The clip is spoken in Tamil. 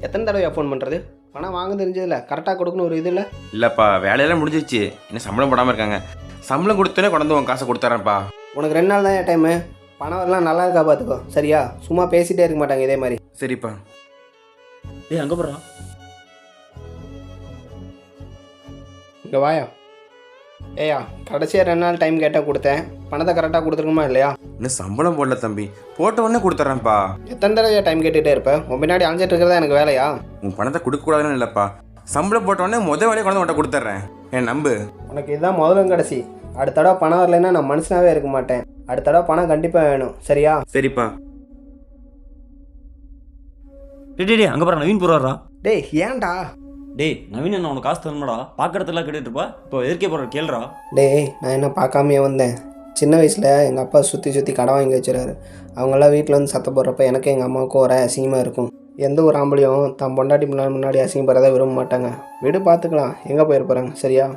எத்தனை தடவையா ஃபோன் பண்ணுறது? பணம் வாங்க தெரிஞ்சதில்ல, கரெக்டாக கொடுக்கணும் ஒரு இது இல்லை. இல்லைப்பா, வேலையெல்லாம் முடிஞ்சிச்சு. இன்னும் சம்பளம் போடாமல் இருக்காங்க. சம்பளம் கொடுத்தோன்னே கொண்டு வந்து உன் காசை கொடுத்துறேன்ப்பா. உனக்கு 2 நாள் தான் என் டைமு. பணம் வரலாம், நல்லா இருக்கா பார்த்துக்கோ சரியா? சும்மா பேசிகிட்டே இருக்க மாட்டாங்க இதே மாதிரி. சரிப்பா. டேய் அங்கே போடுறான். இங்கே வாயா. ஏயா, கடைசியாக 2 நாள் டைம் கேட்டால் கொடுத்தேன். பணத்தை கரெக்டாக கொடுத்துருக்குமா இல்லையா? இன்னும் சம்பளம் போடல தம்பி, போட்ட உடனே கொடுத்துட்றேன்ப்பா. எத்தனை தடவை டைம் கேட்டுகிட்டே இருப்பேன்? உன் பின்னாடி அலைஞ்சிட்டு இருக்கிறதா எனக்கு வேலையா? உன் பணத்தை கொடுக்கக்கூடாதுன்னு இல்லைப்பா, சம்பளம் போட்ட உடனே வேலையை கொண்டு உன்ட்ட கொடுத்துட்றேன். என் நம்பு. உனக்கு இதுதான் முதலும் கடைசி. அடுத்த தடவை பணம் வரலைன்னா நான் மனுஷனாகவே இருக்க மாட்டேன். அடுத்த தடவை பணம் கண்டிப்பாக வேணும் சரியா? சரிப்பா. டேய் அங்கே போடுறா, நவீன் போடுறா. டேய் ஏன்டா? டேய் நவீன் என்ன உனக்கு காசு தரணுமாடா? பார்க்கறதுலாம் கேட்டுட்டு இருப்பா, இப்போ எதிர்க்கே போடுற கேள்றா. டேய் நான் என்ன பார்க்காமையே வந்தேன். சின்ன வயசில் எங்கள் அப்பா சுற்றி கடன் வாங்கி வச்சுறாரு. அவங்களாம் வீட்டில் வந்து சத்தம் போடுறப்ப எனக்கு எங்கள் அம்மாவுக்கும் ஒரு அசிங்கமாக இருக்கும். எந்த ஒரு ஆம்பளையும் தான் பொண்டாட்டி முன்னாடி அசிங்கப்படுறதை விரும்ப மாட்டாங்க. வீடு பார்த்துக்கலாம், எங்கே போயிருப்பாங்க சரியா?